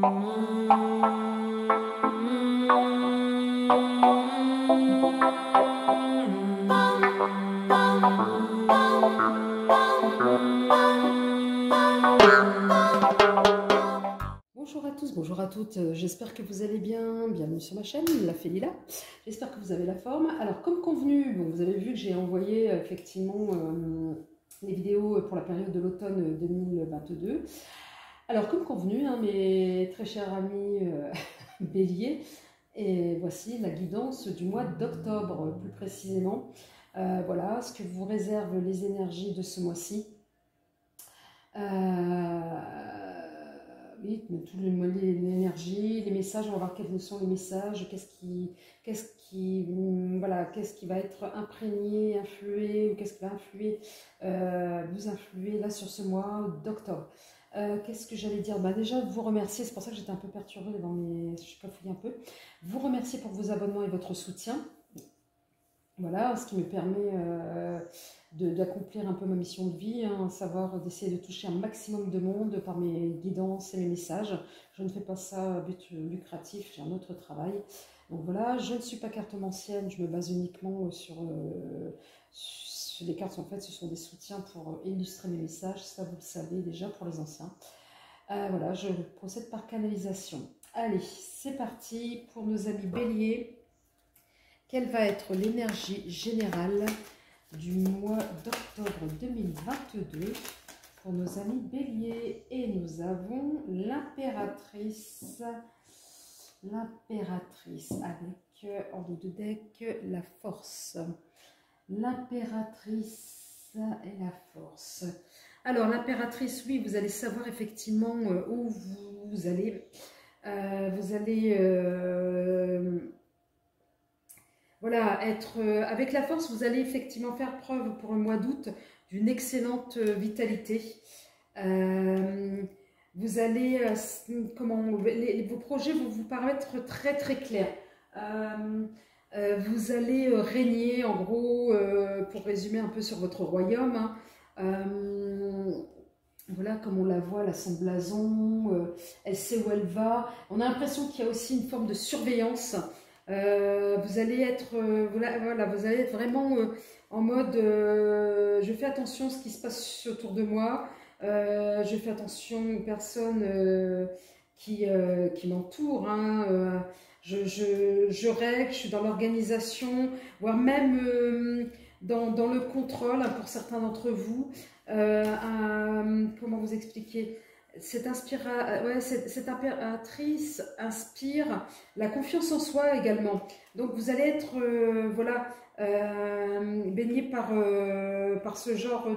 Bonjour à tous, bonjour à toutes, j'espère que vous allez bien, bienvenue sur ma chaîne, la Félila, j'espère que vous avez la forme. Alors comme convenu, bon, vous avez vu que j'ai envoyé effectivement les vidéos pour la période de l'automne 2022. Alors comme convenu, hein, mes très chers amis béliers, et voici la guidance du mois d'octobre plus précisément. Voilà ce que vous réservent les énergies de ce mois-ci. Oui, tout l'énergie, les messages, on va voir quels sont les messages, qu'est-ce qui va être imprégné, influé, ou qu'est-ce qui va influer, vous influer là sur ce mois d'octobre. Qu'est-ce que j'allais dire? Déjà, vous remercier, c'est pour ça que j'étais un peu perturbée devant je cafouille un peu. Vous remercier pour vos abonnements et votre soutien. Voilà, ce qui me permet d'accomplir un peu ma mission de vie, hein, savoir d'essayer de toucher un maximum de monde par mes guidances et mes messages. Je ne fais pas ça à but lucratif, j'ai un autre travail. Donc voilà, je ne suis pas cartomancienne, je me base uniquement sur les cartes. En fait, ce sont des soutiens pour illustrer mes messages, ça vous le savez déjà pour les anciens. Voilà, je procède par canalisation. Allez, c'est parti pour nos amis béliers. Quelle va être l'énergie générale du mois d'octobre 2022 pour nos amis béliers? Et nous avons l'impératrice. L'impératrice avec en dos de deck la force. L'impératrice et la force. Alors l'impératrice, oui, vous allez savoir effectivement où vous allez. Voilà, avec la force, vous allez effectivement faire preuve pour le mois d'août d'une excellente vitalité. Vous allez, vos projets vont vous paraître très très clairs. Vous allez régner, en gros, pour résumer un peu sur votre royaume. Hein, voilà, comme on la voit, là, son blason, elle sait où elle va. On a l'impression qu'il y a aussi une forme de surveillance. Vous allez être, voilà, vous allez être vraiment en mode je fais attention à ce qui se passe autour de moi, je fais attention aux personnes qui m'entourent, hein, je règle, je suis dans l'organisation, voire même dans le contrôle, hein, pour certains d'entre vous. Comment vous expliquer? Cette impératrice inspire la confiance en soi également. Donc vous allez être voilà, baigné par ce genre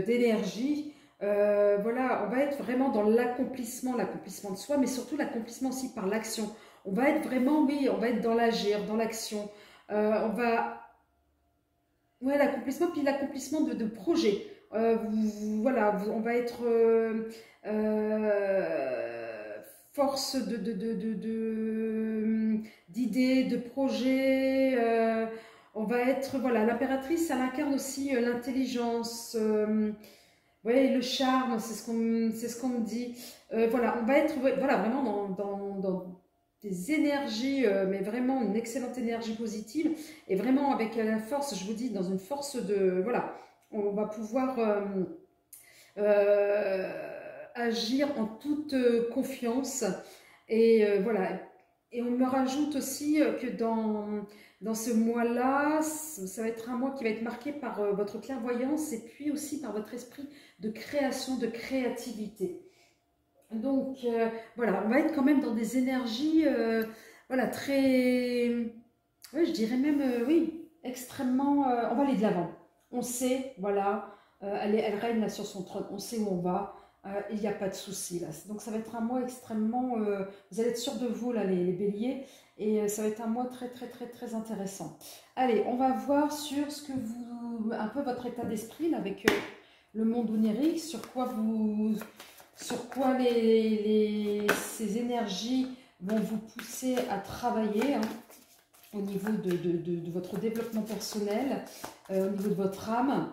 d'énergie. Voilà, on va être vraiment dans l'accomplissement de soi, mais surtout l'accomplissement aussi par l'action. On va être vraiment, oui, on va être dans l'agir, dans l'action. On va... Ouais, l'accomplissement, puis l'accomplissement de projets. Voilà, on va être force d'idées, de projets. On va être, voilà, l'impératrice, elle incarne aussi l'intelligence, ouais, le charme, c'est ce qu'on me dit. Voilà, on va être, voilà, vraiment dans des énergies, mais vraiment une excellente énergie positive, et vraiment avec la force, je vous dis, dans une force de, voilà, on va pouvoir agir en toute confiance, et voilà, et on me rajoute aussi que dans ce mois-là, ça va être un mois qui va être marqué par votre clairvoyance, et puis aussi par votre esprit de création, de créativité. Donc, voilà, on va être quand même dans des énergies, voilà, très, oui, je dirais même, oui, extrêmement, on va aller de l'avant. On sait, voilà, elle règne là sur son trône, on sait où on va, il n'y a pas de souci là. Donc, ça va être un mois extrêmement, vous allez être sûr de vous là, les béliers, et ça va être un mois très, très, très, très intéressant. Allez, on va voir sur ce que vous, un peu votre état d'esprit là, avec le monde onirique, sur quoi ces énergies vont vous pousser à travailler, hein, au niveau de votre développement personnel, au niveau de votre âme,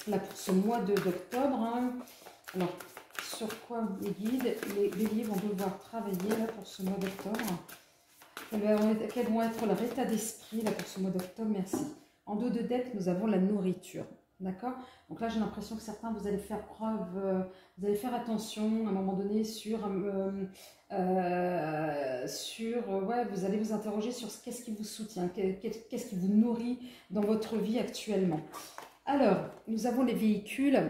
là pour ce mois d'octobre. Hein. Alors, sur quoi les guides, les béliers vont devoir travailler là pour ce mois d'octobre? Quels vont être leur état d'esprit là pour ce mois d'octobre? Merci. En dos de deck, nous avons la nourriture. D'accord? Donc là, j'ai l'impression que certains, vous allez faire preuve, vous allez faire attention à un moment donné sur ouais, vous allez vous interroger sur qu'est-ce qui vous soutient, qu'est-ce qui vous nourrit dans votre vie actuellement. Alors, nous avons les véhicules.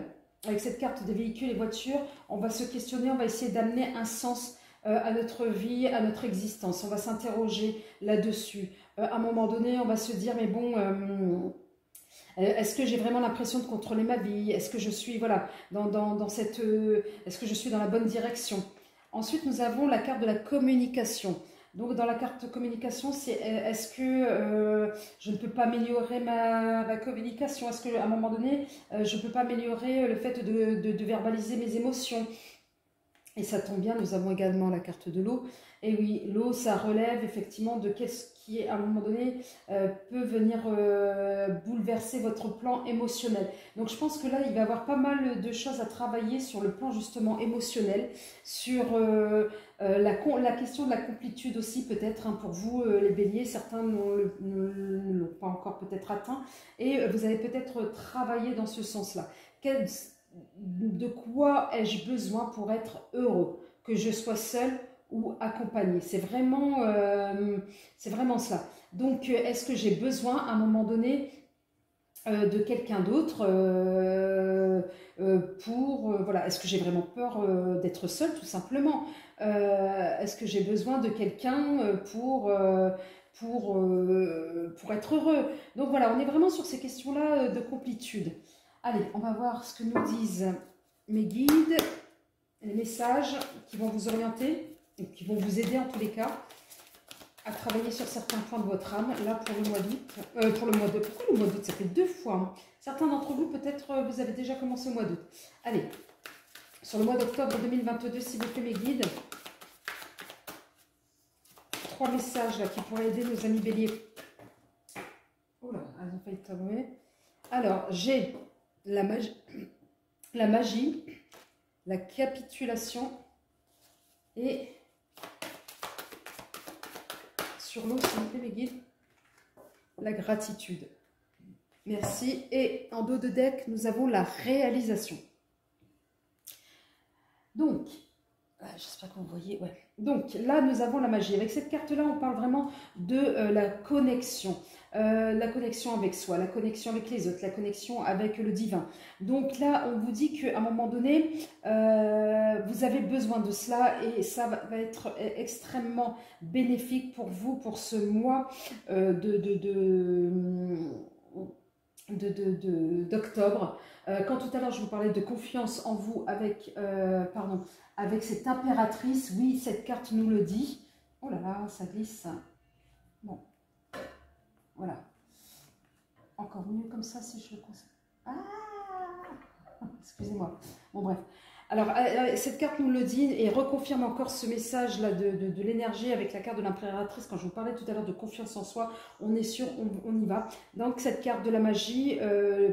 Avec cette carte des véhicules et voitures, on va se questionner, on va essayer d'amener un sens à notre vie, à notre existence. On va s'interroger là-dessus. À un moment donné, on va se dire, mais bon, est-ce que j'ai vraiment l'impression de contrôler ma vie? Est-ce que je suis, voilà, est-ce que je suis dans la bonne direction? Ensuite, nous avons la carte de la communication. Donc, dans la carte communication, c'est est-ce que je ne peux pas améliorer ma communication? Est-ce qu'à un moment donné, je ne peux pas améliorer le fait de verbaliser mes émotions? Et ça tombe bien, nous avons également la carte de l'eau. Et oui, l'eau, ça relève effectivement de qu'est-ce qui, à un moment donné, peut venir bouleverser votre plan émotionnel. Donc, je pense que là, il va y avoir pas mal de choses à travailler sur le plan justement émotionnel, sur la question de la complétude aussi, peut-être, hein, pour vous, les béliers. Certains ne l'ont pas encore peut-être atteint. Et vous allez peut-être travailler dans ce sens-là. De quoi ai-je besoin pour être heureux? Que je sois seule ou accompagnée? C'est vraiment cela. Donc, est-ce que j'ai besoin à un moment donné de quelqu'un d'autre voilà, est-ce que j'ai vraiment peur d'être seule tout simplement? Est-ce que j'ai besoin de quelqu'un pour être heureux? Donc voilà, on est vraiment sur ces questions-là de complétude. Allez, on va voir ce que nous disent mes guides, les messages qui vont vous orienter, et qui vont vous aider en tous les cas à travailler sur certains points de votre âme. Là, pour le mois d'août, pourquoi le mois d'août? Ça fait 2 fois. Hein. Certains d'entre vous, peut-être, vous avez déjà commencé au mois d'août. Allez, sur le mois d'octobre 2022, s'il vous plaît, mes guides. 3 messages là qui pourraient aider nos amis béliers. Oh là, elles ont failli tomber. Alors, j'ai la magie, la capitulation et sur l'eau, s'il vous plaît, mes guides, la gratitude. Merci. Et en dos de deck, nous avons la réalisation. Donc, j'espère que vous voyez. Ouais. Donc là, nous avons la magie. Avec cette carte-là, on parle vraiment de la connexion. La connexion avec soi, la connexion avec les autres, la connexion avec le divin. Donc là, on vous dit qu'à un moment donné, vous avez besoin de cela et ça va être extrêmement bénéfique pour vous pour ce mois d'octobre. Quand tout à l'heure je vous parlais de confiance en vous avec, avec cette impératrice, oui, cette carte nous le dit. Oh là là, ça glisse. Bon, voilà. Encore mieux comme ça si je le conseille. Ah, excusez-moi. Bon, bref. Alors, cette carte nous le dit et reconfirme encore ce message-là de l'énergie avec la carte de l'impératrice. Quand je vous parlais tout à l'heure de confiance en soi, on est sûr, on y va. Donc, cette carte de la magie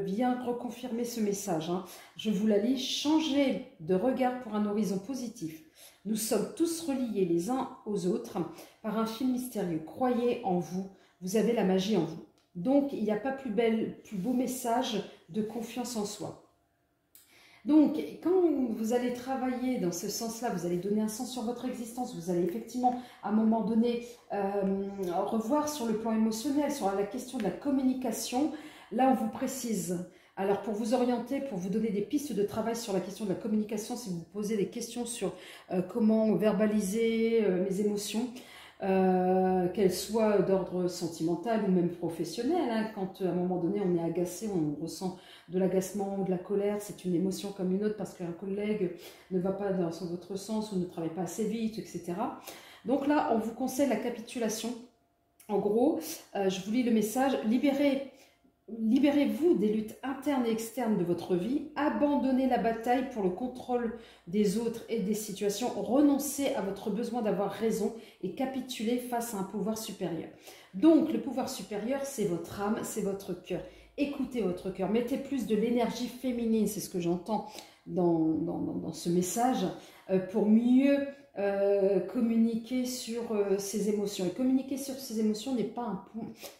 vient reconfirmer ce message. Hein. Je vous la lis. Changez de regard pour un horizon positif. Nous sommes tous reliés les uns aux autres par un fil mystérieux. Croyez en vous. Vous avez la magie en vous. Donc, il n'y a pas plus beau message de confiance en soi. Donc, quand vous allez travailler dans ce sens-là, vous allez donner un sens sur votre existence, vous allez effectivement, à un moment donné, revoir sur le plan émotionnel, sur la question de la communication. Là, on vous précise. Alors, pour vous orienter, pour vous donner des pistes de travail sur la question de la communication, si vous vous posez des questions sur comment verbaliser mes émotions, qu'elles soient d'ordre sentimental ou même professionnel, hein, quand à un moment donné on est agacé, on ressent de l'agacement ou de la colère, c'est une émotion comme une autre parce qu'un collègue ne va pas dans votre sens ou ne travaille pas assez vite, etc. Donc là, on vous conseille la capitulation. En gros, je vous lis le message, libérez-vous des luttes internes et externes de votre vie, abandonnez la bataille pour le contrôle des autres et des situations, renoncez à votre besoin d'avoir raison et capitulez face à un pouvoir supérieur. Donc, le pouvoir supérieur, c'est votre âme, c'est votre cœur. Écoutez votre cœur, mettez plus de l'énergie féminine, c'est ce que j'entends dans ce message pour mieux communiquer sur ses émotions. Et communiquer sur ses émotions n'est pas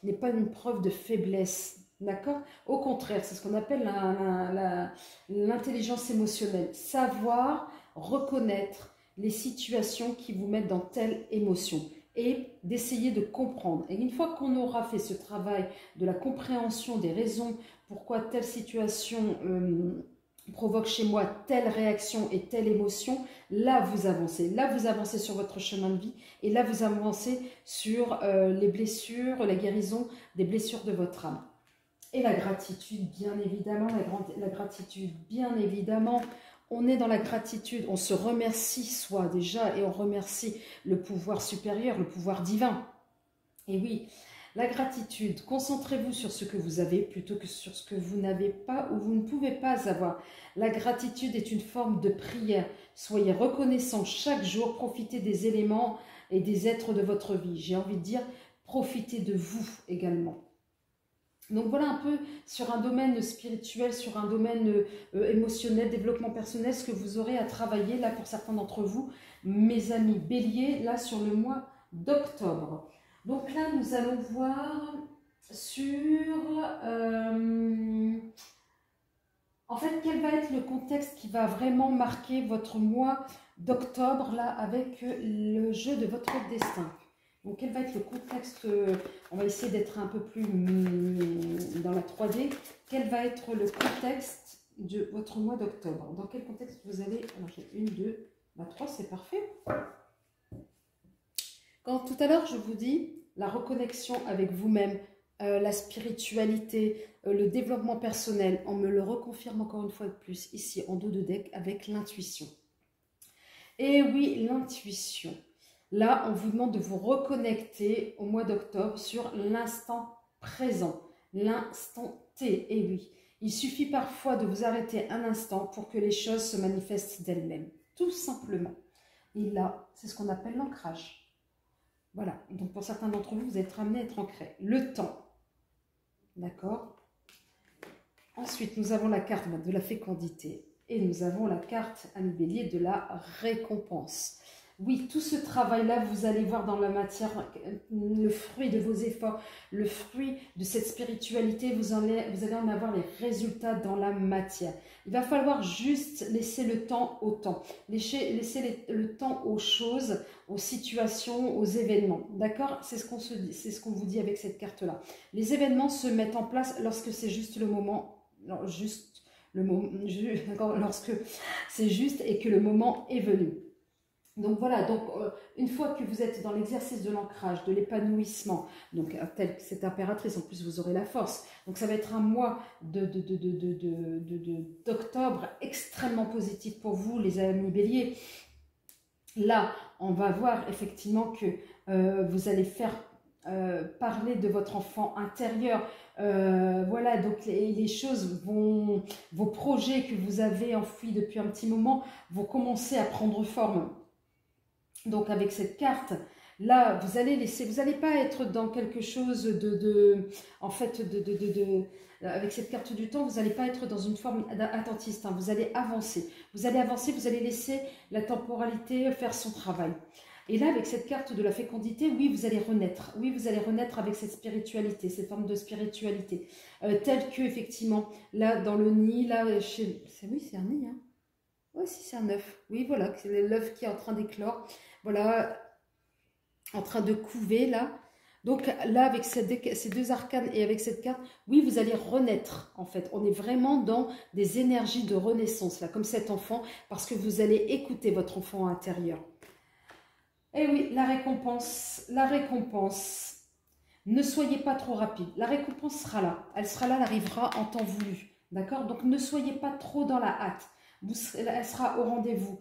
une preuve de faiblesse, d'accord? Au contraire, c'est ce qu'on appelle l'intelligence émotionnelle. Savoir reconnaître les situations qui vous mettent dans telle émotion et d'essayer de comprendre. Et une fois qu'on aura fait ce travail de la compréhension des raisons pourquoi telle situation provoque chez moi telle réaction et telle émotion, là vous avancez. Là vous avancez sur votre chemin de vie et là vous avancez sur les blessures, la guérison des blessures de votre âme. Et la gratitude, bien évidemment, la gratitude, bien évidemment. On est dans la gratitude, on se remercie soi déjà et on remercie le pouvoir supérieur, le pouvoir divin. Et oui, la gratitude, concentrez-vous sur ce que vous avez plutôt que sur ce que vous n'avez pas ou vous ne pouvez pas avoir. La gratitude est une forme de prière. Soyez reconnaissants chaque jour, profitez des éléments et des êtres de votre vie. J'ai envie de dire, profitez de vous également. Donc voilà un peu sur un domaine spirituel, sur un domaine émotionnel, développement personnel, ce que vous aurez à travailler là pour certains d'entre vous, mes amis béliers, là sur le mois d'octobre. Donc là nous allons voir sur, en fait, quel va être le contexte qui va vraiment marquer votre mois d'octobre là avec le jeu de votre destin. Donc, quel va être le contexte, on va essayer d'être un peu plus dans la 3D. Quel va être le contexte de votre mois d'octobre? Dans quel contexte vous allez... Alors, j'ai 1, 2, 3, c'est parfait. Quand tout à l'heure, je vous dis la reconnexion avec vous-même, la spiritualité, le développement personnel, on me le reconfirme encore une fois de plus ici, en dos de deck, avec l'intuition. Et oui, l'intuition. Là, on vous demande de vous reconnecter au mois d'octobre sur l'instant présent, l'instant T. Et oui, il suffit parfois de vous arrêter un instant pour que les choses se manifestent d'elles-mêmes, tout simplement. Et là, c'est ce qu'on appelle l'ancrage. Voilà, donc pour certains d'entre vous, vous êtes amenés à être ancrés. Le temps, d'accord? Ensuite, nous avons la carte de la fécondité et nous avons la carte, ami bélier, de la récompense. Oui, tout ce travail-là, vous allez voir dans la matière le fruit de vos efforts, le fruit de cette spiritualité, vous allez en avoir les résultats dans la matière. Il va falloir juste laisser le temps au temps, laisser le temps aux choses, aux situations, aux événements. D'accord? C'est ce qu'on se dit, c'est ce qu'on vous dit avec cette carte-là. Les événements se mettent en place lorsque c'est juste le moment, lorsque c'est juste et que le moment est venu. Donc voilà, donc une fois que vous êtes dans l'exercice de l'ancrage, de l'épanouissement, donc telle cette impératrice, en plus vous aurez la force. Donc ça va être un mois d'octobre extrêmement positif pour vous, les amis béliers. Là, on va voir effectivement que vous allez faire parler de votre enfant intérieur. Voilà, donc les choses vos projets que vous avez enfouis depuis un petit moment vont commencer à prendre forme. Donc avec cette carte, là, vous n'allez pas être dans quelque chose avec cette carte du temps, vous n'allez pas être dans une forme attentiste, hein, vous allez avancer, vous allez laisser la temporalité faire son travail. Et là, avec cette carte de la fécondité, oui, vous allez renaître avec cette spiritualité, cette forme de spiritualité, telle que, effectivement, là, dans le nid, là, oui, c'est un nid, hein. Oui, si, c'est un œuf. Oui, voilà, c'est l'œuf qui est en train d'éclore. Voilà, en train de couver, là. Donc là, avec ces deux arcanes et avec cette carte, oui, vous allez renaître, en fait. On est vraiment dans des énergies de renaissance, là, comme cet enfant, parce que vous allez écouter votre enfant intérieur. Et oui, la récompense. Ne soyez pas trop rapide. La récompense sera là. Elle arrivera en temps voulu. D'accord? Donc, ne soyez pas trop dans la hâte. Elle sera au rendez-vous.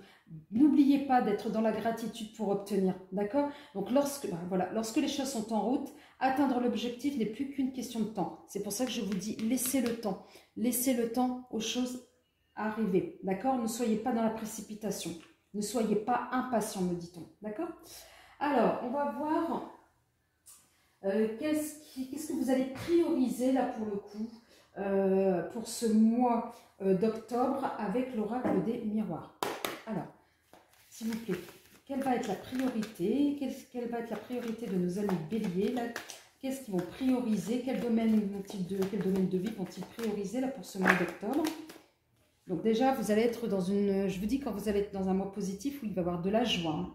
N'oubliez pas d'être dans la gratitude pour obtenir. D'accord? Donc, lorsque les choses sont en route, atteindre l'objectif n'est plus qu'une question de temps. C'est pour ça que je vous dis, laissez le temps. Laissez le temps aux choses arriver. D'accord? Ne soyez pas dans la précipitation. Ne soyez pas impatient, me dit-on. D'accord? Alors, on va voir qu'est-ce que vous allez prioriser là pour le coup pour ce mois d'octobre avec l'oracle des miroirs. Alors, s'il vous plaît, quelle va être la priorité? Quelle va être la priorité de nos amis béliers? Qu'est-ce qu'ils vont prioriser? Quel domaine de vie vont-ils prioriser là, pour ce mois d'octobre? Donc déjà, vous allez être dans une... Je vous dis, quand vous allez être dans un mois positif où il va y avoir de la joie. Hein.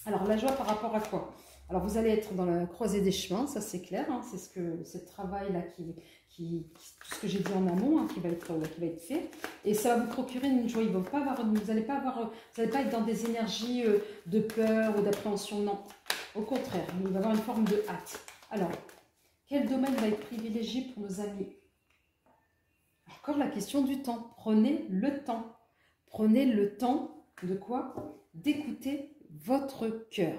Alors, la joie par rapport à quoi? Alors, vous allez être dans la croisée des chemins, ça c'est clair. Hein, c'est ce travail-là tout ce que j'ai dit en amont, hein, qui va être fait. Et ça va vous procurer une joie. Vous n'allez pas être dans des énergies de peur ou d'appréhension. Non, au contraire, il va y avoir une forme de hâte. Alors, quel domaine va être privilégié pour nos amis? Encore la question du temps. Prenez le temps. Prenez le temps de quoi? D'écouter votre cœur.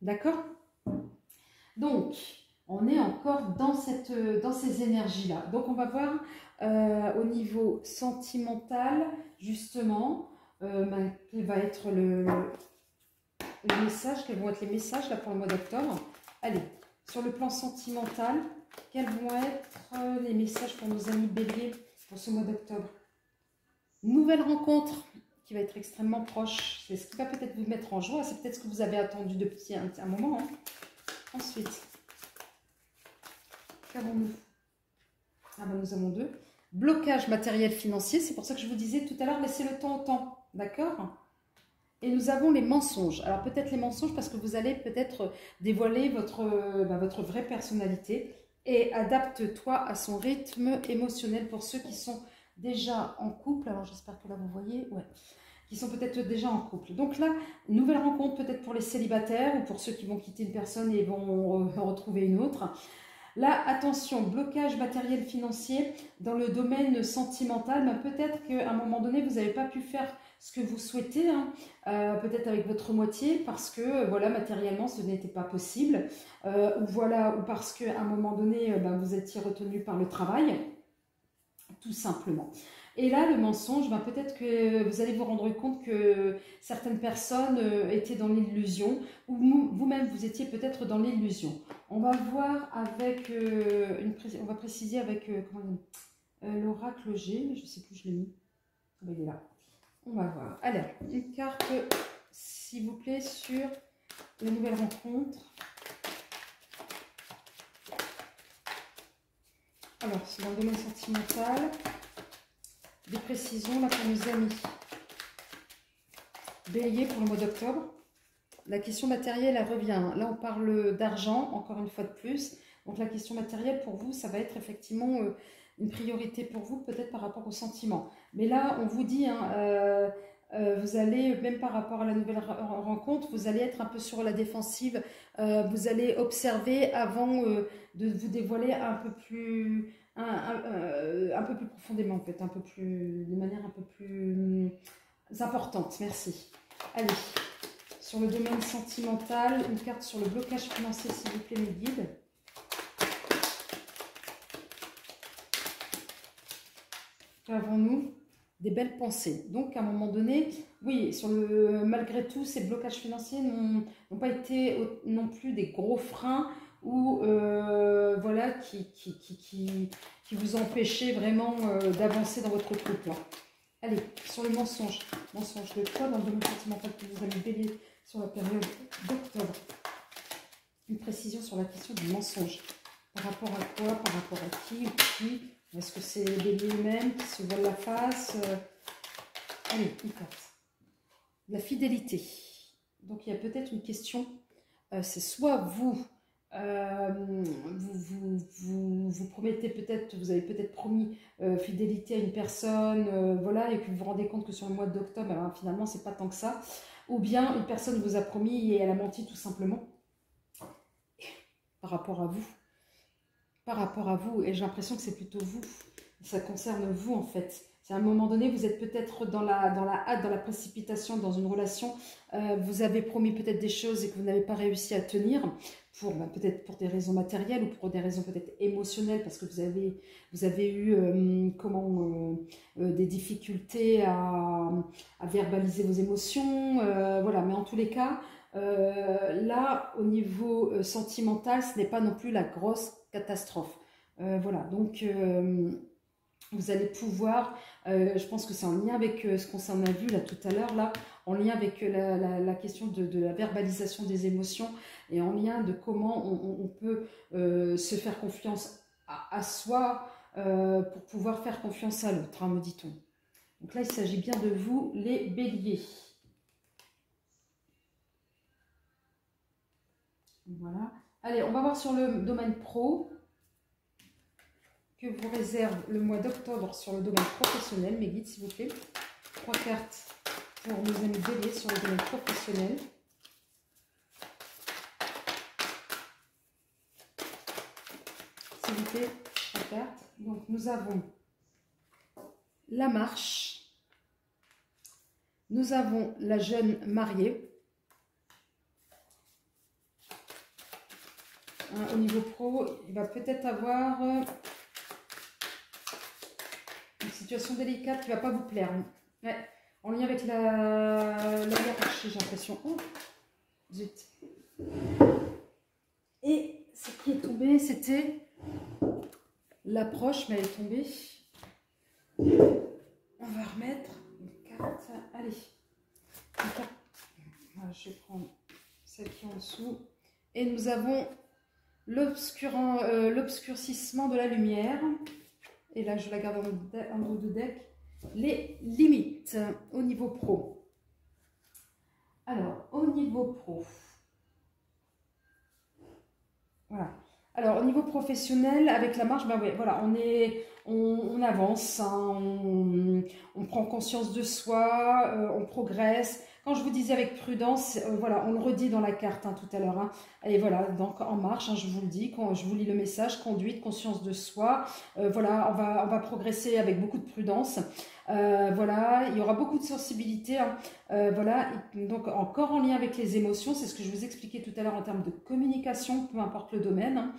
D'accord? Donc, on est encore dans ces énergies-là. Donc, on va voir au niveau sentimental, justement, quel va être le message, quels vont être les messages là, pour le mois d'octobre. Allez, sur le plan sentimental, quels vont être les messages pour nos amis béliers pour ce mois d'octobre? Nouvelle rencontre qui va être extrêmement proche. C'est ce qui va peut-être vous mettre en joie. C'est peut-être ce que vous avez attendu depuis un moment. Hein. Ensuite, qu'avons-nous? Ah ben nous avons 2. Blocage matériel financier. C'est pour ça que je vous disais tout à l'heure, laissez le temps au temps. D'accord? Et nous avons les mensonges. Alors peut-être les mensonges parce que vous allez peut-être dévoiler votre vraie personnalité. Et adapte-toi à son rythme émotionnel pour ceux qui sont déjà en couple. Alors j'espère que là vous voyez. Ouais. Qui sont peut-être déjà en couple. Donc là, nouvelle rencontre peut-être pour les célibataires ou pour ceux qui vont quitter une personne et vont retrouver une autre. Là, attention, blocage matériel financier dans le domaine sentimental. Mais peut-être qu'à un moment donné, vous n'avez pas pu faire ce que vous souhaitez, hein, peut-être avec votre moitié, parce que voilà, matériellement, ce n'était pas possible. Ou parce qu'à un moment donné, vous étiez retenu par le travail, tout simplement. Et là, le mensonge, peut-être que vous allez vous rendre compte que certaines personnes étaient dans l'illusion, ou vous-même, vous étiez peut-être dans l'illusion. On va voir avec, on va préciser avec l'oracle G, je ne sais plus, je l'ai mis. Il est là. On va voir. Allez, une carte, s'il vous plaît, sur la nouvelle rencontre. Alors, c'est dans le domaine sentimental. Des précisions là pour nos amis bélier pour le mois d'octobre. La question matérielle, elle revient. Là, on parle d'argent, encore une fois de plus. Donc, la question matérielle, pour vous, ça va être effectivement une priorité pour vous, peut-être par rapport aux sentiments. Mais là, on vous dit, hein, vous allez, même par rapport à la nouvelle rencontre, vous allez être un peu sur la défensive. Vous allez observer avant de vous dévoiler un peu plus... un peu plus profondément en fait, de manière un peu plus importante. Merci. Allez, sur le domaine sentimental, une carte sur le blocage financier, s'il vous plaît, mes guides. Qu'avons-nous? Des belles pensées. Donc, à un moment donné, oui, malgré tout, ces blocages financiers n'ont pas été non plus des gros freins ou voilà, qui vous empêchaient vraiment d'avancer dans votre couple. Allez, sur le mensonge. Mensonge de quoi dans le domaine sentimental que vous allez bélier sur la période d'octobre? Une précision sur la question du mensonge. Par rapport à quoi? Par rapport à qui? Est-ce que c'est les béliers eux-mêmes qui se voilent la face? Allez, une carte. La fidélité. Donc, il y a peut-être une question. C'est soit vous promettez peut-être, vous avez peut-être promis fidélité à une personne, voilà, et que vous vous rendez compte que sur le mois d'octobre, finalement, c'est pas tant que ça. Ou bien une personne vous a promis et elle a menti tout simplement par rapport à vous. Par rapport à vous, et j'ai l'impression que c'est plutôt vous, ça concerne vous en fait. C'est à un moment donné, vous êtes peut-être dans la hâte, dans la précipitation, dans une relation, vous avez promis peut-être des choses et que vous n'avez pas réussi à tenir, peut-être pour des raisons matérielles ou pour des raisons peut-être émotionnelles, parce que vous avez eu des difficultés à verbaliser vos émotions, voilà, mais en tous les cas, là, au niveau sentimental, ce n'est pas non plus la grosse catastrophe. Voilà, donc vous allez pouvoir, je pense que c'est en lien avec ce qu'on s'en a vu là tout à l'heure, là, en lien avec la question de la verbalisation des émotions et en lien de comment on peut se faire confiance à soi pour pouvoir faire confiance à l'autre, hein, me dit-on. Donc là, il s'agit bien de vous, les béliers. Voilà. Allez, on va voir sur le domaine pro. Que vous réserve le mois d'octobre sur le domaine professionnel, mes guides, s'il vous plaît. 3 cartes pour nos amis béliers sur le domaine professionnel. S'il vous plaît, 3 cartes. Donc, nous avons la marche. Nous avons la jeune mariée. Hein, au niveau pro, il va peut-être avoir une situation délicate qui ne va pas vous plaire. Ouais, en lien avec la hiérarchie, j'ai l'impression. Oh, zut. Et ce qui est tombé, c'était l'approche, mais elle est tombée. On va remettre une carte. Allez. Voilà, je vais prendre celle qui est en dessous. Et nous avons l'obscurcissement de la lumière. Et là, je la garde en dos de deck. Les limites au niveau pro. Alors, au niveau pro. Voilà. Alors, au niveau professionnel, avec la marche, ben ouais, voilà, on avance, hein, on prend conscience de soi, on progresse. Quand je vous disais avec prudence, voilà, on le redit dans la carte hein, tout à l'heure. Hein, et voilà, donc en marche, hein, je vous le dis, quand je vous lis le message, conduite, conscience de soi. Voilà, on va progresser avec beaucoup de prudence. Voilà, il y aura beaucoup de sensibilité. Hein, voilà, et donc encore en lien avec les émotions, c'est ce que je vous expliquais tout à l'heure en termes de communication, peu importe le domaine.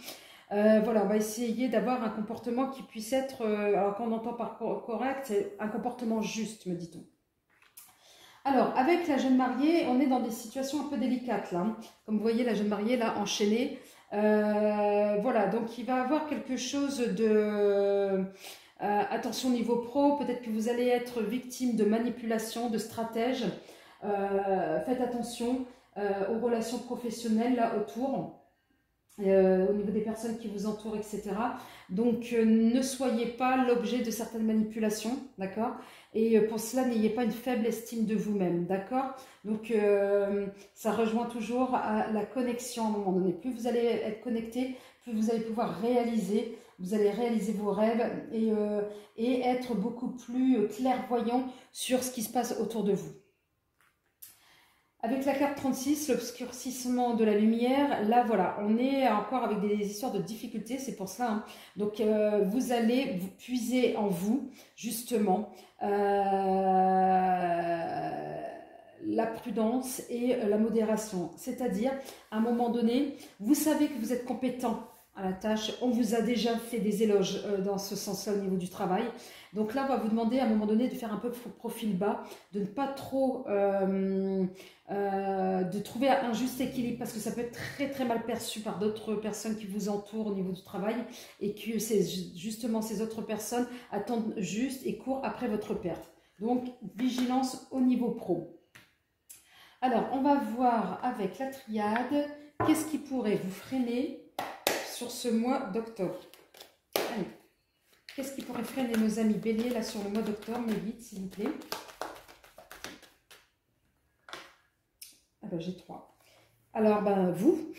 Hein. Voilà, on va essayer d'avoir un comportement qui puisse être, alors qu'on entend par correct, c'est un comportement juste, me dit-on. Alors, avec la jeune mariée, on est dans des situations un peu délicates, là. Hein. Comme vous voyez, la jeune mariée, là, enchaînée. Voilà, donc il va avoir quelque chose de... attention au niveau pro, peut-être que vous allez être victime de manipulation, de stratège. Faites attention aux relations professionnelles, là, autour. Au niveau des personnes qui vous entourent, etc. Donc, ne soyez pas l'objet de certaines manipulations, d'accord? Et pour cela, n'ayez pas une faible estime de vous-même, d'accord? Donc, ça rejoint toujours à la connexion à un moment donné. Plus vous allez être connecté, plus vous allez pouvoir réaliser, vous allez réaliser vos rêves et être beaucoup plus clairvoyant sur ce qui se passe autour de vous. Avec la carte 36, l'obscurcissement de la lumière, là voilà, on est encore avec des histoires de difficultés, c'est pour ça. Hein. Donc vous allez vous puiser en vous, justement, la prudence et la modération. C'est-à-dire, à un moment donné, vous savez que vous êtes compétent à la tâche, on vous a déjà fait des éloges dans ce sens-là au niveau du travail. Donc là, on va vous demander à un moment donné de faire un peu profil bas, de ne pas trop... de trouver un juste équilibre parce que ça peut être très très mal perçu par d'autres personnes qui vous entourent au niveau du travail et que c'est justement ces autres personnes attendent juste et courent après votre perte. Donc, vigilance au niveau pro. Alors, on va voir avec la triade, qu'est-ce qui pourrait vous freiner sur ce mois d'octobre. Allez, qu'est-ce qui pourrait freiner nos amis béliers là sur le mois d'octobre, mes guides, s'il vous plaît. Ah ben, j'ai 3. Alors, ben, vous,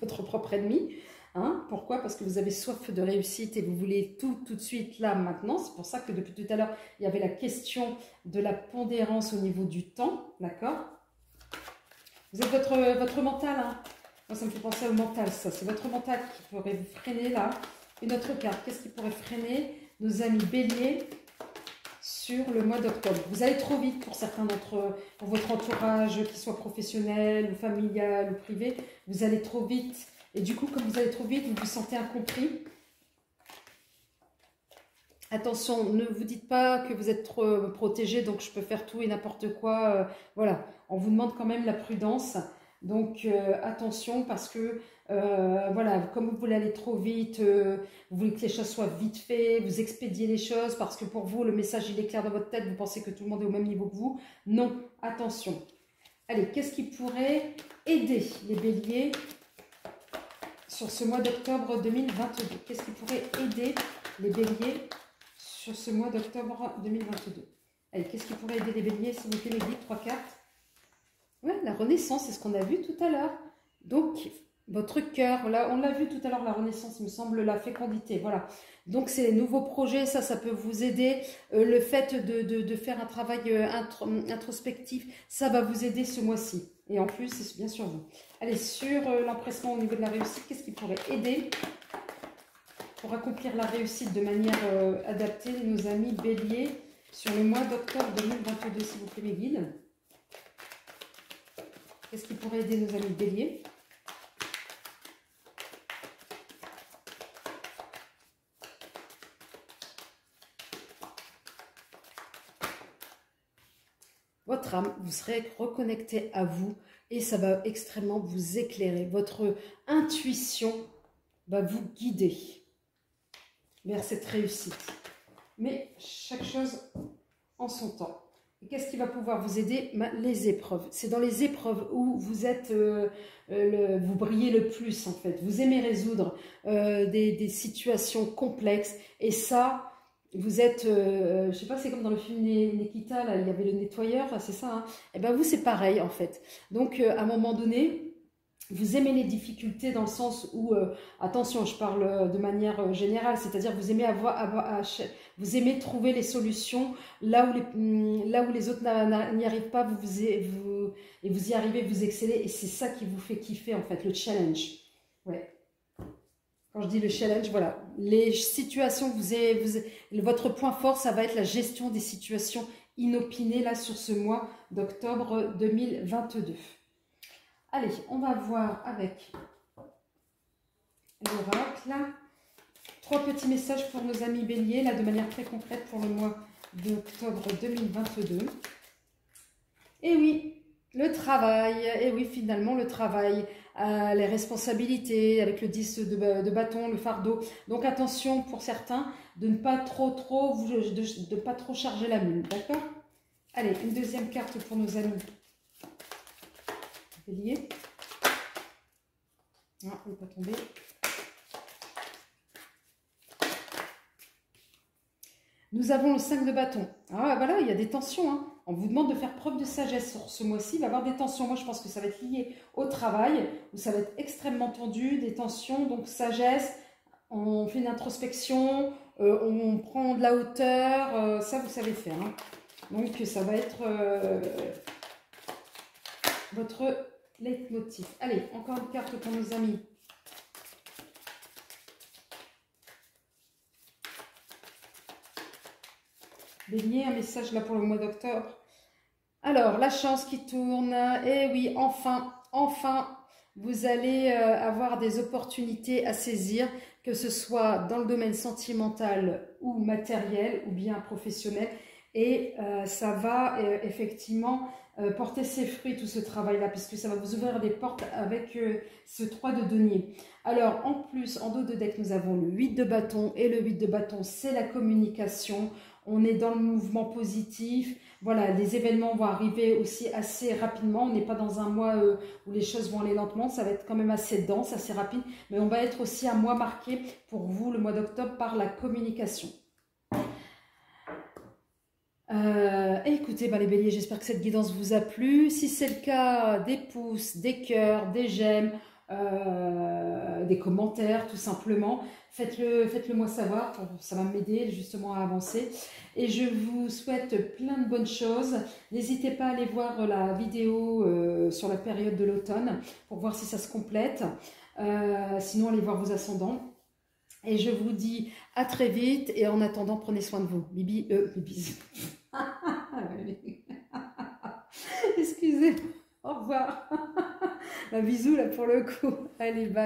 votre propre ennemi. Hein, pourquoi? Parce que vous avez soif de réussite et vous voulez tout de suite, là, maintenant. C'est pour ça que depuis tout à l'heure, il y avait la question de la pondérance au niveau du temps. D'accord? Vous êtes votre mental. Hein. Moi, ça me fait penser au mental, ça. C'est votre mental qui pourrait vous freiner, là. Une autre carte. Qu'est-ce qui pourrait freiner nos amis béliers sur le mois d'octobre? Vous allez trop vite pour certains pour votre entourage, qu'il soit professionnel ou familial ou privé. Vous allez trop vite. Et du coup, comme vous allez trop vite, vous vous sentez incompris. Attention, ne vous dites pas que vous êtes trop protégé, donc je peux faire tout et n'importe quoi. Voilà, on vous demande quand même la prudence. Donc attention parce que voilà, comme vous voulez aller trop vite, vous voulez que les choses soient vite faites, vous expédiez les choses parce que pour vous, le message il est clair dans votre tête, vous pensez que tout le monde est au même niveau que vous. Non, attention. Allez, qu'est-ce qui pourrait aider les béliers sur ce mois d'octobre 2022? Qu'est-ce qui pourrait aider les béliers sur ce mois d'octobre 2022? Allez, qu'est-ce qui pourrait aider les béliers, s'il vous plaît, les guides? 3 cartes. Ouais, la renaissance, c'est ce qu'on a vu tout à l'heure. Donc, votre cœur, là, on l'a vu tout à l'heure, la renaissance, il me semble, la fécondité, voilà. Donc, c'est les nouveaux projets, ça peut vous aider. Le fait de faire un travail introspectif, ça va vous aider ce mois-ci. Et en plus, c'est bien sûr vous. Allez, sur l'empressement au niveau de la réussite, qu'est-ce qui pourrait aider pour accomplir la réussite de manière adaptée, nos amis béliers, sur le mois d'octobre 2022, s'il vous plaît, mes guides? Qu'est-ce qui pourrait aider nos amis béliers? Votre âme, vous serez reconnecté à vous et ça va extrêmement vous éclairer. Votre intuition va vous guider vers cette réussite. Mais chaque chose en son temps. Et qu'est-ce qui va pouvoir vous aider? Les épreuves. C'est dans les épreuves où vous êtes, vous brillez le plus en fait. Vous aimez résoudre des situations complexes et ça... Vous êtes, je sais pas, c'est comme dans le film Nikita, là, il y avait le nettoyeur, c'est ça, hein. Et bien vous, c'est pareil, en fait. Donc, à un moment donné, vous aimez les difficultés dans le sens où, attention, je parle de manière générale, c'est-à-dire vous aimez vous aimez trouver les solutions là où les autres n'y arrivent pas, et vous y arrivez, vous excellez, et c'est ça qui vous fait kiffer, en fait, le challenge. Ouais. Quand je dis le challenge, voilà, les situations, votre point fort, ça va être la gestion des situations inopinées, là, sur ce mois d'octobre 2022. Allez, on va voir avec l'oracle. 3 petits messages pour nos amis béliers, là, de manière très concrète pour le mois d'octobre 2022. Et oui, le travail, et oui, finalement, le travail, les responsabilités, avec le 10 de bâton, le fardeau. Donc, attention pour certains, de ne pas de pas trop charger la mule, d'accord? Allez, une deuxième carte pour nos amis béliers. Ah, on ne peut pas tomber. Nous avons le 5 de bâton. Ah, voilà, il y a des tensions, hein. On vous demande de faire preuve de sagesse sur ce mois-ci. Il va y avoir des tensions. Moi, je pense que ça va être lié au travail, où ça va être extrêmement tendu, des tensions. Donc, sagesse, on fait une introspection, on prend de la hauteur. Ça, vous savez faire, hein. Donc, ça va être votre leitmotiv. Allez, encore une carte pour nos amis. Bélier, un message là pour le mois d'octobre. Alors, la chance qui tourne. Et oui, enfin, vous allez avoir des opportunités à saisir, que ce soit dans le domaine sentimental ou matériel ou bien professionnel. Et ça va effectivement porter ses fruits, tout ce travail-là, puisque ça va vous ouvrir des portes avec ce 3 de denier. Alors, en plus, en dos de deck, nous avons le 8 de bâton. Et le 8 de bâton, c'est la communication. On est dans le mouvement positif. Voilà, les événements vont arriver aussi assez rapidement. On n'est pas dans un mois où les choses vont aller lentement. Ça va être quand même assez dense, assez rapide. Mais on va être aussi un mois marqué pour vous, le mois d'octobre, par la communication. Écoutez, les béliers, j'espère que cette guidance vous a plu. Si c'est le cas, des pouces, des cœurs, des j'aime, des commentaires, tout simplement. Faites-le moi savoir, ça va m'aider justement à avancer. Et je vous souhaite plein de bonnes choses. N'hésitez pas à aller voir la vidéo sur la période de l'automne pour voir si ça se complète. Sinon, allez voir vos ascendants. Et je vous dis à très vite. Et en attendant, prenez soin de vous. Bibis. Excusez. Au revoir. Un bisou là pour le coup. Allez, bye.